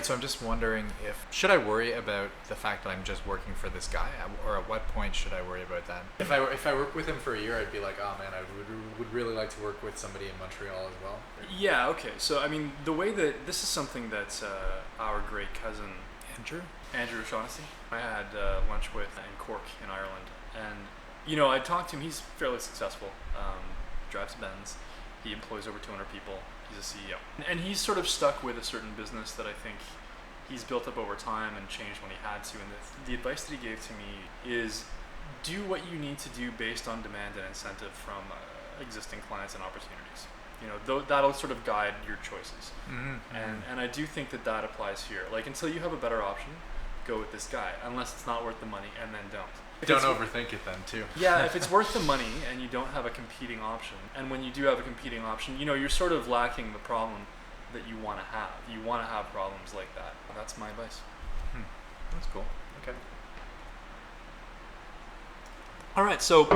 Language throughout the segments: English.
Right, so I'm just wondering should I worry about the fact that I'm just working for this guy, or at what point should I worry about that? If I work with him for a year, I'd be like, oh man, I would really like to work with somebody in Montreal as well. Yeah, okay. So, I mean, the way that this is something that our great cousin Andrew O'Shaughnessy, I had lunch with in Cork in Ireland, and I talked to him. He's fairly successful, drives a Benz, he employs over 200 people. He's a CEO. And he's sort of stuck with a certain business that I think he's built up over time and changed when he had to. And the advice that he gave to me is do what you need to do based on demand and incentive from existing clients and opportunities. That'll sort of guide your choices. Mm-hmm. And I do think that applies here. Like, until you have a better option, go with this guy, unless it's not worth the money, and then don't. Don't overthink it then, too. Yeah, if it's worth the money and you don't have a competing option, and when you do have a competing option, you're sort of lacking the problem that you want to have. You want to have problems like that. That's my advice. That's cool. Okay. All right, so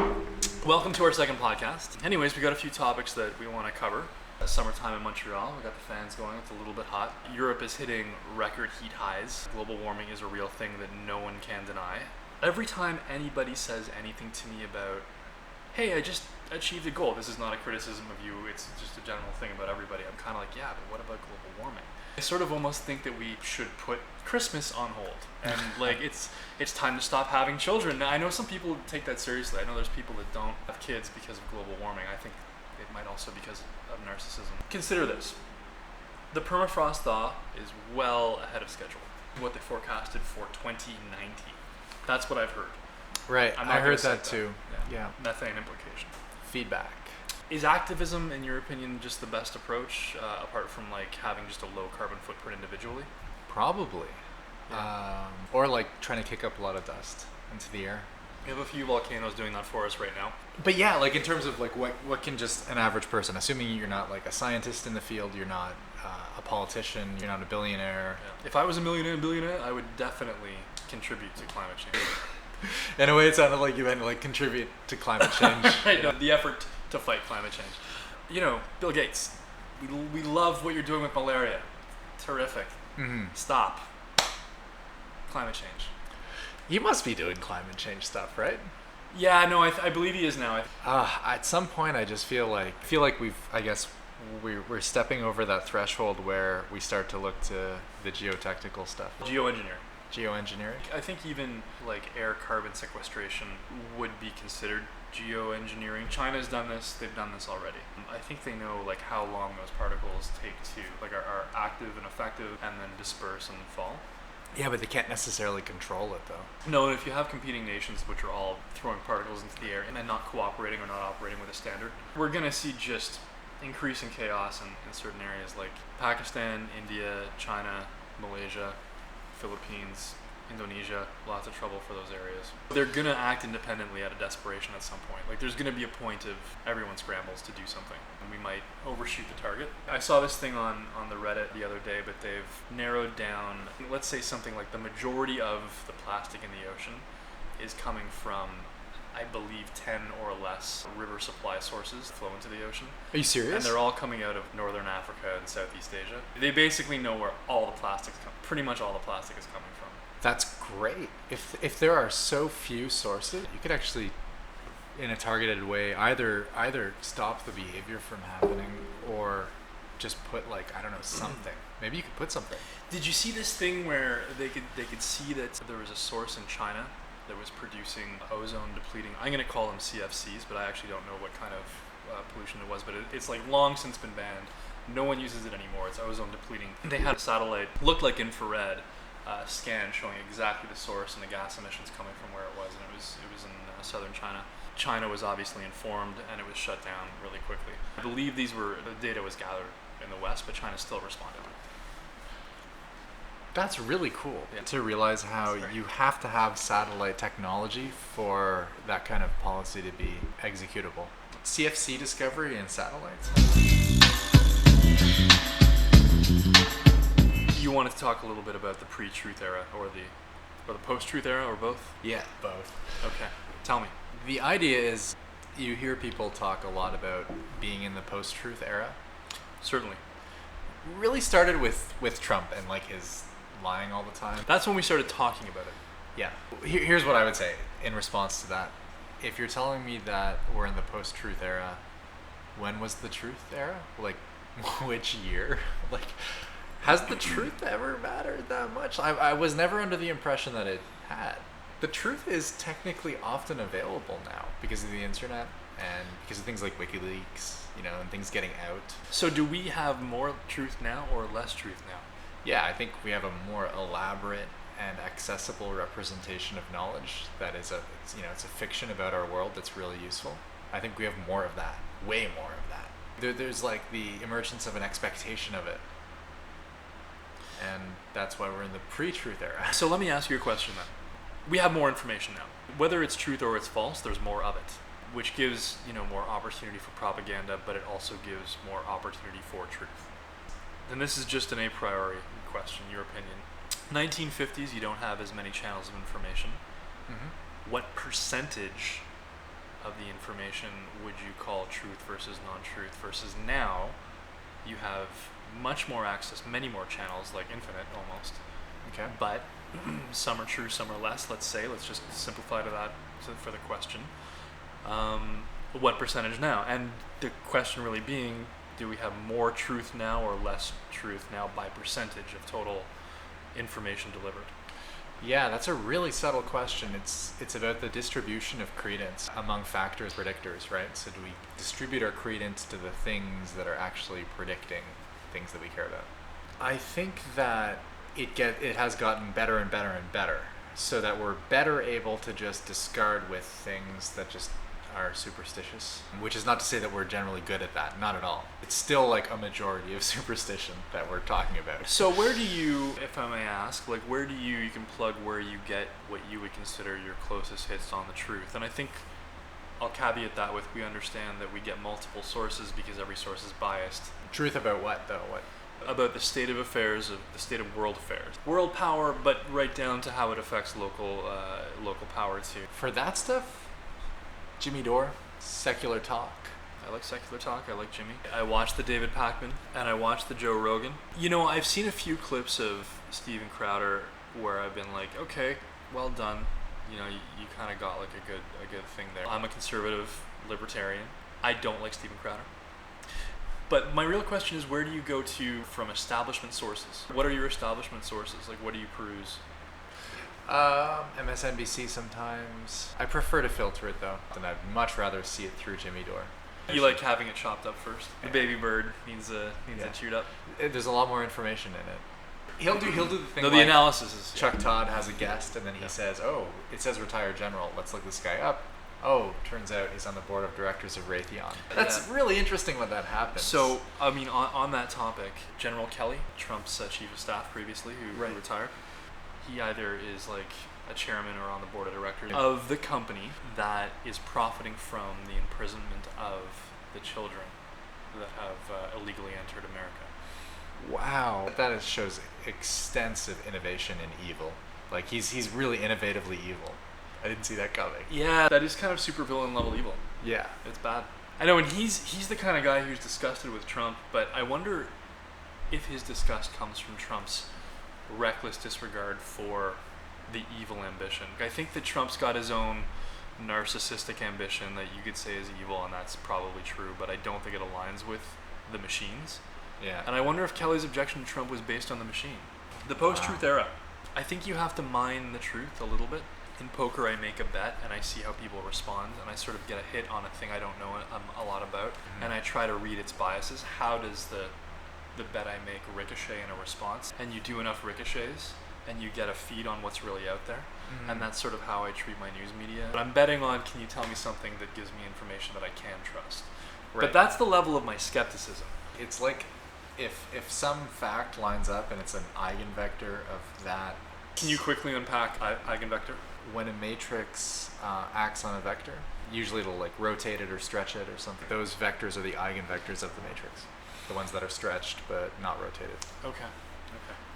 welcome to our second podcast. Anyways, we got a few topics that we want to cover. Summertime in Montreal, we got the fans going, it's a little bit hot. Europe is hitting record heat highs. Global warming is a real thing that no one can deny. Every time anybody says anything to me about, hey, I just achieved a goal, this is not a criticism of you, it's just a general thing about everybody, I'm kind of like, yeah, but what about global warming? I sort of almost think that we should put Christmas on hold, and like it's time to stop having children. Now, I know some people take that seriously. I know there's people that don't have kids because of global warming. I think it might also because of narcissism. Consider this. The permafrost thaw is well ahead of schedule. What they forecasted for 2019. That's what I've heard. Right, I heard that too. Yeah. Methane implication. Feedback. Is activism, in your opinion, just the best approach, apart from like having just a low carbon footprint individually? Probably. Yeah. Or like trying to kick up a lot of dust into the air. We have a few volcanoes doing that for us right now. But yeah, like in terms of like what can just an average person, assuming you're not like a scientist in the field, you're not a politician, you're not a billionaire. Yeah. If I was a millionaire and billionaire, I would definitely contribute to climate change. In a way, it sounded like you meant like contribute to climate change. Right, no, the effort to fight climate change. Bill Gates, we love what you're doing with malaria. Terrific. Mm-hmm. Stop. Climate change. You must be doing climate change stuff, right? Yeah, no, I believe he is now. At some point, I just feel like we're stepping over that threshold where we start to look to the geotechnical stuff. Geoengineering. I think even like air carbon sequestration would be considered geoengineering. China's done this, they've done this already. I think they know like how long those particles take to are active and effective and then disperse and fall. Yeah, but they can't necessarily control it though. No, and if you have competing nations which are all throwing particles into the air and then not cooperating or not operating with a standard, we're gonna see just increasing chaos in certain areas like Pakistan, India, China, Malaysia, Philippines, Indonesia, lots of trouble for those areas. They're gonna act independently out of desperation at some point. Like there's gonna be a point of everyone scrambles to do something and we might overshoot the target. I saw this thing on the Reddit the other day, but they've narrowed down, let's say something like the majority of the plastic in the ocean is coming from, I believe, 10 or less river supply sources flow into the ocean. Are you serious? And they're all coming out of northern Africa and Southeast Asia. They basically know where all the plastic's pretty much all the plastic is coming from. That's great. If there are so few sources, you could actually, in a targeted way, either stop the behavior from happening or just put like, I don't know, something. Maybe you could put something. Did you see this thing where they could see that there was a source in China that was producing ozone depleting, I'm going to call them CFCs, but I actually don't know what kind of pollution it was, but it's like long since been banned. No one uses it anymore. It's ozone depleting. They had a satellite, looked like infrared, scan showing exactly the source and the gas emissions coming from where it was, and it was in southern China. China was obviously informed, and it was shut down really quickly. I believe the data was gathered in the West, but China still responded. That's really cool to realize how you have to have satellite technology for that kind of policy to be executable. CFC discovery and satellites. You wanted to talk a little bit about the pre-truth era or the post-truth era, or both? Yeah, both. Okay, tell me. The idea is you hear people talk a lot about being in the post-truth era. Certainly. Really started with Trump and like his lying all the time. That's when we started talking about it. Yeah. Here's what I would say in response to that. If you're telling me that we're in the post-truth era, when was the truth era? Like, which year? Like, has the truth ever mattered that much? I was never under the impression that it had. The truth is technically often available now because of the internet and because of things like WikiLeaks, and things getting out. So do we have more truth now or less truth now? Yeah, I think we have a more elaborate and accessible representation of knowledge that is it's a fiction about our world that's really useful. I think we have more of that, way more of that. There's like the emergence of an expectation of it. And that's why we're in the pre-truth era. So let me ask you a question then. We have more information now. Whether it's truth or it's false, there's more of it, which gives, more opportunity for propaganda, but it also gives more opportunity for truth. And this is just an a priori question, your opinion. 1950s, you don't have as many channels of information. Mm-hmm. What percentage of the information would you call truth versus non-truth versus now you have much more access, many more channels, like infinite almost. Okay. But some are true, some are less. Let's just simplify to that for the question. What percentage now? And the question really being, do we have more truth now or less truth now by percentage of total information delivered? Yeah, that's a really subtle question. It's about the distribution of credence among factors predictors, right? So do we distribute our credence to the things that are actually predicting things that we care about? I think that it has gotten better and better and better, so that we're better able to just discard with things that just are superstitious, which is not to say that we're generally good at that, not at all. It's still like a majority of superstition that we're talking about. So where do you, if I may ask, like where do you can plug where you get what you would consider your closest hits on the truth? And I think I'll caveat that with, we understand that we get multiple sources because every source is biased. Truth about what though? What? About the state of affairs, of the state of world affairs. World power, but right down to how it affects local power too. For that stuff, Jimmy Dore, Secular Talk. I like Secular Talk, I like Jimmy. I watched the David Pakman, and I watched the Joe Rogan. I've seen a few clips of Steven Crowder where I've been like, okay, well done. You kind of got like a good thing there. I'm a conservative libertarian. I don't like Steven Crowder. But my real question is, where do you go to from establishment sources? What are your establishment sources? Like, what do you peruse? MSNBC sometimes. I prefer to filter it though, and I'd much rather see it through Jimmy Dore. You like having it chopped up first? The baby bird needs it chewed up. There's a lot more information in it. He'll do the thing. No, the analysis is. Chuck Todd has a guest, and then he says, "Oh, it says retired general. Let's look this guy up." Oh, turns out he's on the board of directors of Raytheon. That's really interesting when that happens. So, I mean, on that topic, General Kelly, Trump's chief of staff previously, who retired, he either is like a chairman or on the board of directors of the company that is profiting from the imprisonment of the children that have illegally entered America. Wow. That shows extensive innovation in evil. Like, he's really innovatively evil. I didn't see that coming. Yeah, that is kind of supervillain level evil. Yeah. It's bad. I know, and he's the kind of guy who's disgusted with Trump, but I wonder if his disgust comes from Trump's reckless disregard for the evil ambition. I think that Trump's got his own narcissistic ambition that you could say is evil, and that's probably true, but I don't think it aligns with the machines. Yeah. And I wonder if Kelly's objection to Trump was based on the machine. The post-truth era. I think you have to mine the truth a little bit. In poker, I make a bet, and I see how people respond, and I sort of get a hit on a thing I don't know a lot about, and I try to read its biases. How does the bet I make ricochet in a response? And you do enough ricochets, and you get a feed on what's really out there, and that's sort of how I treat my news media. But I'm betting on, can you tell me something that gives me information that I can trust? Right. But that's the level of my skepticism. It's like if some fact lines up and it's an eigenvector of that. Can you quickly unpack eigenvector? When a matrix acts on a vector, usually it'll like rotate it or stretch it or something. Those vectors are the eigenvectors of the matrix, the ones that are stretched but not rotated. Okay.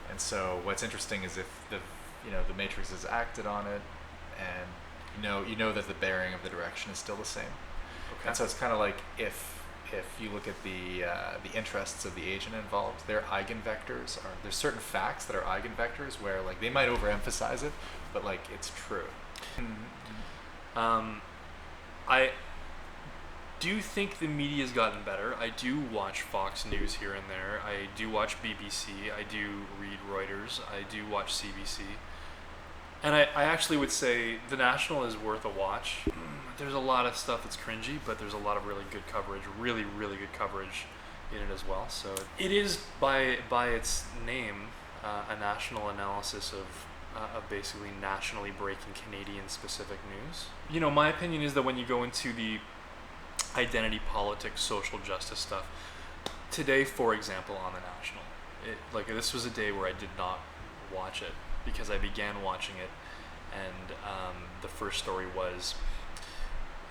And so what's interesting is if the matrix has acted on it, and you know that the bearing of the direction is still the same. Okay. And so it's kind of like if if you look at the interests of the agent involved, their eigenvectors are, there's certain facts that are eigenvectors where like they might overemphasize it, but like it's true. I do think the media's gotten better. I do watch Fox News here and there. I do watch BBC. I do read Reuters. I do watch CBC. And I actually would say The National is worth a watch. There's a lot of stuff that's cringy, but there's a lot of really good coverage, really, really good coverage in it as well. So it is, by its name, a national analysis of basically nationally breaking Canadian-specific news. You know, my opinion is that when you go into the identity politics, social justice stuff, today, for example, on The National, this was a day where I did not watch it because I began watching it, and the first story was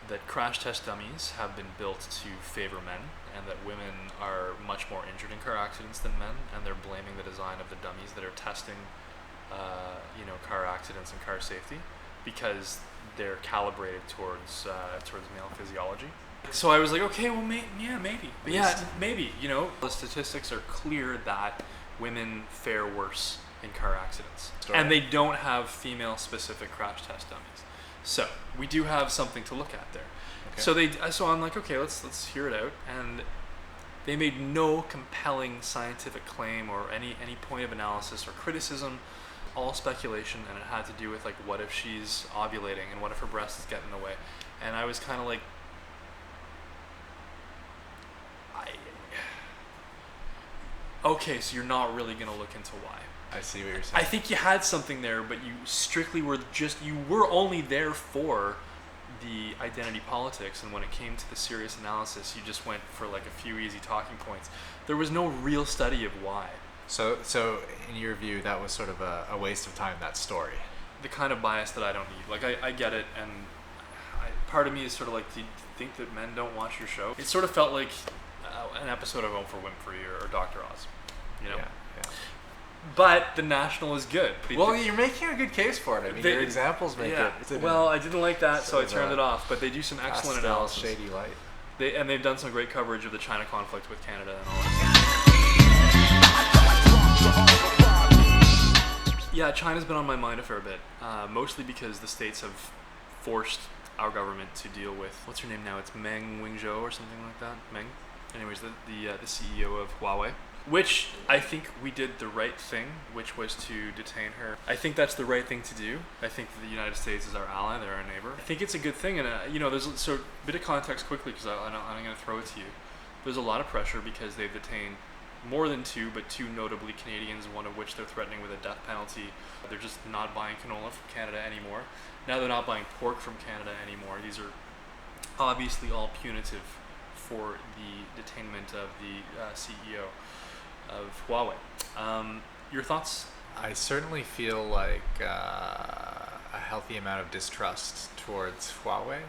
that crash test dummies have been built to favor men, and that women are much more injured in car accidents than men, and they're blaming the design of the dummies that are testing car accidents and car safety because they're calibrated towards male physiology. So I was like, okay, well, maybe. Yeah, maybe. You know, the statistics are clear that women fare worse in car accidents, and they don't have female-specific crash test dummies. So we do have something to look at there. Okay. So I'm like, okay, let's hear it out, and they made no compelling scientific claim or any point of analysis or criticism. All speculation, and it had to do with like, what if she's ovulating and what if her breast is getting in the way, and I was kind of like, okay, so you're not really gonna look into why. I see what you're saying. I think you had something there, but you strictly were only there for the identity politics, and when it came to the serious analysis, you just went for like a few easy talking points. There was no real study of why. So in your view, that was sort of a waste of time, that story? The kind of bias that I don't need. Like, I get it, and part of me is sort of like, do you think that men don't watch your show? It sort of felt like an episode of Oprah Winfrey or Dr. Oz, you know? Yeah. But The National is good. Well, you're making a good case for it. I mean, your examples make it. Well, I didn't like that, so I turned it off. But they do some excellent analysis. Shady light. They've done some great coverage of the China conflict with Canada and all that. Yeah, China's been on my mind a fair bit, mostly because the States have forced our government to deal with, what's her name now? It's Meng Wanzhou or something like that. Meng. Anyways, the CEO of Huawei. Which I think we did the right thing, which was to detain her. I think that's the right thing to do. I think that the United States is our ally, they're our neighbor. I think it's a good thing, and there's a bit of context quickly because I'm going to throw it to you. There's a lot of pressure because they've detained more than two, but two notably Canadians, one of which they're threatening with a death penalty. They're just not buying canola from Canada anymore. Now they're not buying pork from Canada anymore. These are obviously all punitive for the detainment of the CEO of Huawei. Your thoughts? I certainly feel like a healthy amount of distrust towards Huawei.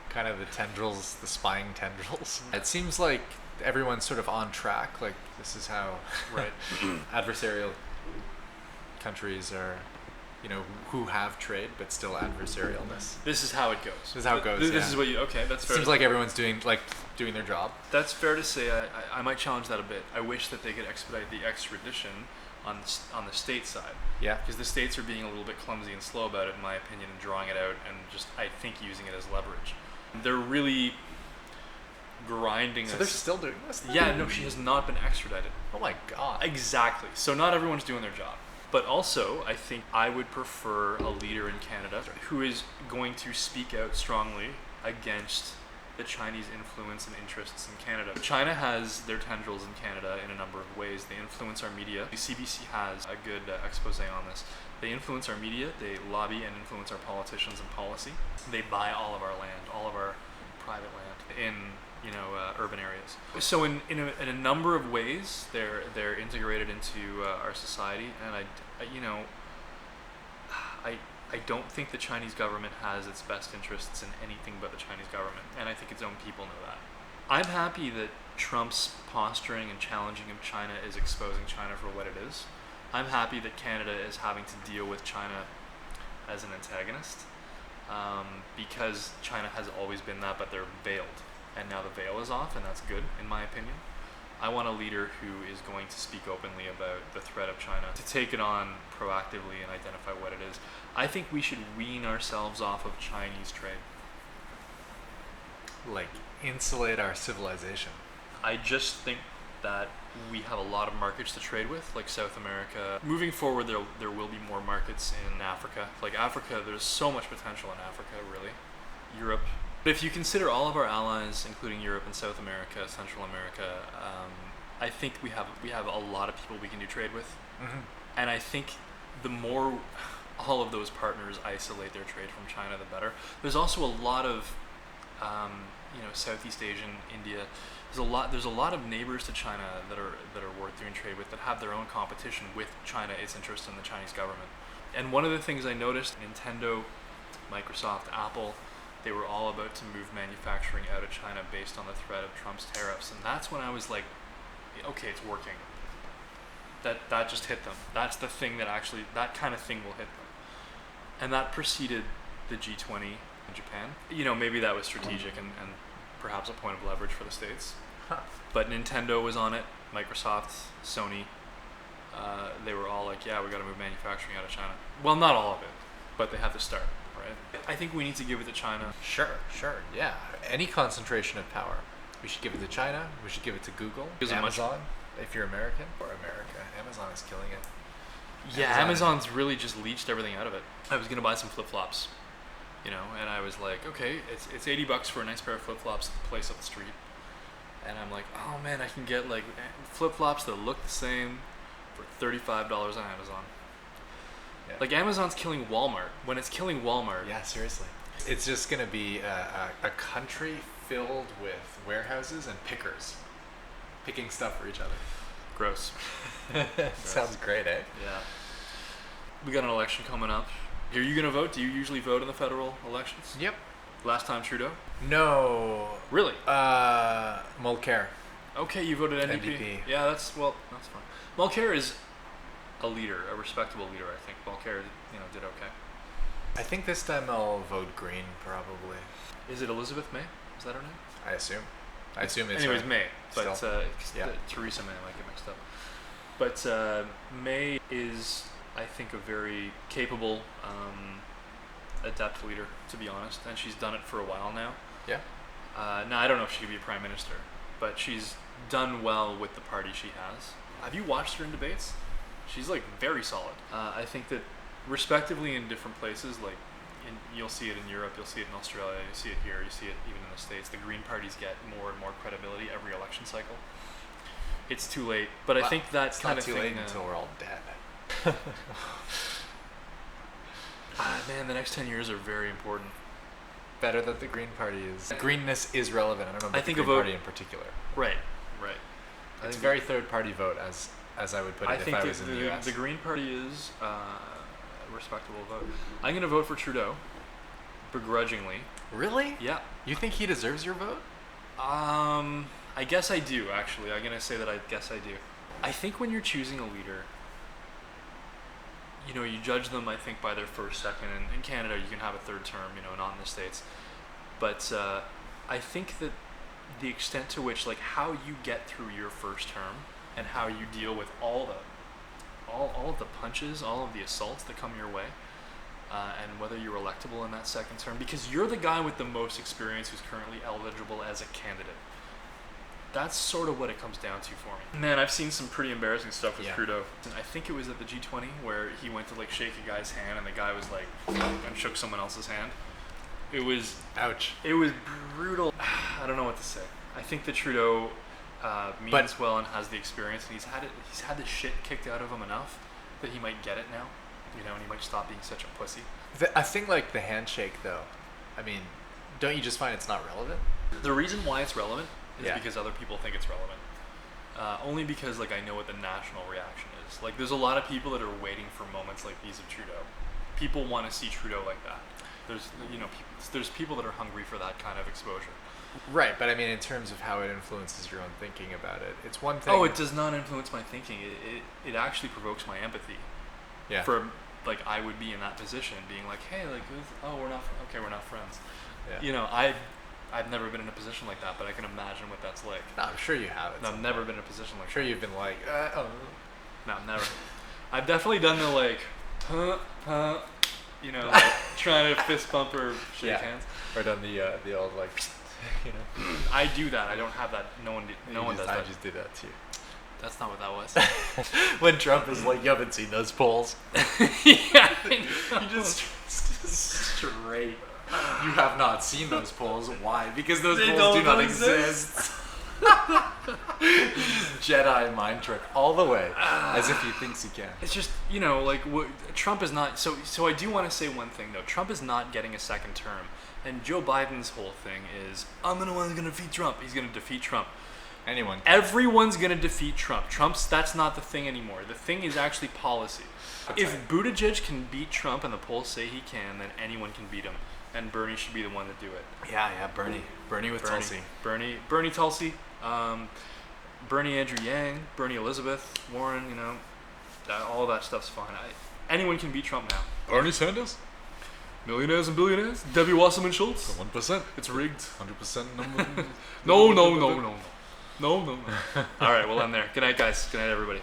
Kind of the tendrils, the spying tendrils. It seems like everyone's sort of on track. Like, this is how adversarial countries are, who have trade but still adversarialness. This is how it goes. This is how it goes. This is what you. Okay, that's fair. Seems like everyone's doing their job. That's fair to say. I might challenge that a bit. I wish that they could expedite the extradition on the state side. Yeah. Because the states are being a little bit clumsy and slow about it, in my opinion, and drawing it out, and just I think using it as leverage. They're really grinding. So they're still doing this? Yeah. No, she has not been extradited. Oh my God. Exactly. So not everyone's doing their job. But also, I think I would prefer a leader in Canada who is going to speak out strongly against the Chinese influence and interests in Canada. China has their tendrils in Canada in a number of ways. They influence our media. The CBC has a good expose on this. They influence our media. They lobby and influence our politicians and policy. They buy all of our land, all of our private land in urban areas. So in a number of ways, they're integrated into our society, and I don't think the Chinese government has its best interests in anything but the Chinese government, and I think its own people know that. I'm happy that Trump's posturing and challenging of China is exposing China for what it is. I'm happy that Canada is having to deal with China as an antagonist, because China has always been that, but they're veiled. and now the veil is off, and that's good in my opinion. I want a leader who is going to speak openly about the threat of China, to take it on proactively and identify what it is. I think we should wean ourselves off of Chinese trade. Like insulate our civilization. I just think that we have a lot of markets to trade with, like South America. Moving forward, there will be more markets in Africa. Like Africa, there's so much potential in Africa, really. Europe. But if you consider all of our allies, including Europe and South America, Central America, I think we have a lot of people we can do trade with. Mm-hmm. And I think the more all of those partners isolate their trade from China, the better. There's also a lot of Southeast Asian, India. There's a lot of neighbors to China that are worth doing trade with, that have their own competition with China, its interest in the Chinese government. And one of the things I noticed, Nintendo, Microsoft, Apple, they were all about to move manufacturing out of China based on the threat of Trump's tariffs. And that's when I was like, okay, it's working. That just hit them. That's the thing that kind of thing will hit them. And that preceded the G20 in Japan. Maybe that was strategic and perhaps a point of leverage for the States. Huh. But Nintendo was on it, Microsoft, Sony, they were all like, yeah, we got to move manufacturing out of China. Well, not all of it, but they have to start, right? I think we need to give it to China. Sure, yeah. Any concentration of power. We should give it to China. We should give it to Google, Amazon, if you're American, or America. Amazon is killing it. Yeah, Amazon's really just leached everything out of it. I was going to buy some flip-flops, and I was like, okay, it's $80 for a nice pair of flip-flops at the place up the street. And I'm like, oh man, I can get like flip-flops that look the same for $35 on Amazon. Yeah. Like Amazon's killing Walmart. When it's killing Walmart. Yeah, seriously. It's just going to be a country filled with warehouses and pickers. Picking stuff for each other. Gross. Sounds great, eh? Yeah. We got an election coming up. Are you going to vote? Do you usually vote in the federal elections? Yep. Last time Trudeau? No. Really? Mulcair. Okay, you voted NDP. NDP. Yeah, that's fine. Mulcair is a leader, a respectable leader, I think. Mulcair, did okay. I think this time I'll vote Green, probably. Is it Elizabeth May? Is that her name? I assume it's Anyways, her. May. But Yeah. Theresa May, I might get mixed up. But May is, I think, a very capable, adept leader, to be honest. And she's done it for a while now. Yeah. Now, I don't know if she could be a prime minister, but she's done well with the party she has. Have you watched her in debates? She's like very solid. I think that respectively in different places, like you'll see it in Europe, you'll see it in Australia, you see it here, you see it even in the States, the Green parties get more and more credibility every election cycle. It's too late, but I think that kind of thing... It's not too late until we're all dead. Man, the next 10 years are very important. Better that the Green Party is... Greenness is relevant. I don't know about I think the a Green vote- Party in particular. Right. It's a very third-party vote, as I would put it I if think I was in the US. the Green Party is a respectable vote. I'm going to vote for Trudeau, begrudgingly. Really? Yeah. You think he deserves your vote? I guess I do, actually. I'm going to say that I guess I do. I think when you're choosing a leader, you judge them, I think, by their first, second. And in Canada, you can have a third term, not in the States. But I think that the extent to which, like, how you get through your first term and how you deal with all of the punches, all of the assaults that come your way, and whether you're electable in that second term, because you're the guy with the most experience who's currently eligible as a candidate. That's sort of what it comes down to for me. Man, I've seen some pretty embarrassing stuff with Trudeau. I think it was at the G20 where he went to like shake a guy's hand and the guy was like and shook someone else's hand. It was Ouch. It was brutal. I don't know what to say. I think that Trudeau means well and has the experience, and he's had the shit kicked out of him enough that he might get it now, and he might stop being such a pussy. I think like the handshake though. I mean, don't you just find it's not relevant? The reason why it's relevant is Yeah. because other people think it's relevant. Only because like I know what the national reaction is. Like there's a lot of people that are waiting for moments like these of Trudeau. People want to see Trudeau like that. There's people that are hungry for that kind of exposure. Right, but I mean in terms of how it influences your own thinking about it, it's one thing. Oh, it does not influence my thinking. It actually provokes my empathy. Yeah. For like I would be in that position, being like, hey, like, we're not friends. Yeah. I've never been in a position like that, but I can imagine what that's like. No, I'm sure you have it. No, I've never been in a position like I'm sure that. you've been like, No, never. I've definitely done the like, you know, like trying to fist bump or shake Yeah. hands. or done the old like, you know. I do that. I don't have that. No one does I that. just did that too. That's not what that was. When Trump is like, you haven't seen those polls. Yeah, I know. You just straight. You have not seen those polls. Why? Because those They polls do don't not exist. exist. Jedi mind trick all the way, as if he thinks he can. It's just, you know, like Trump is not. So I do want to say one thing though. Trump is not getting a second term, and Joe Biden's whole thing is, I'm the one who's gonna defeat Trump. He's gonna defeat Trump. Anyone. Everyone's gonna defeat Trump. That's not the thing anymore. The thing is actually policy. That's If right. Buttigieg can beat Trump and the polls say he can, then anyone can beat him. And Bernie should be the one to do it. Yeah, Bernie with Tulsi. Bernie Tulsi, Bernie Andrew Yang, Bernie Elizabeth Warren. You know, all that stuff's fine. Anyone can beat Trump now. Bernie Sanders. Millionaires and billionaires. Debbie Wasserman Schultz. 1%. It's rigged. 100% number. No. All right, we'll end there. Good night, guys. Good night, everybody.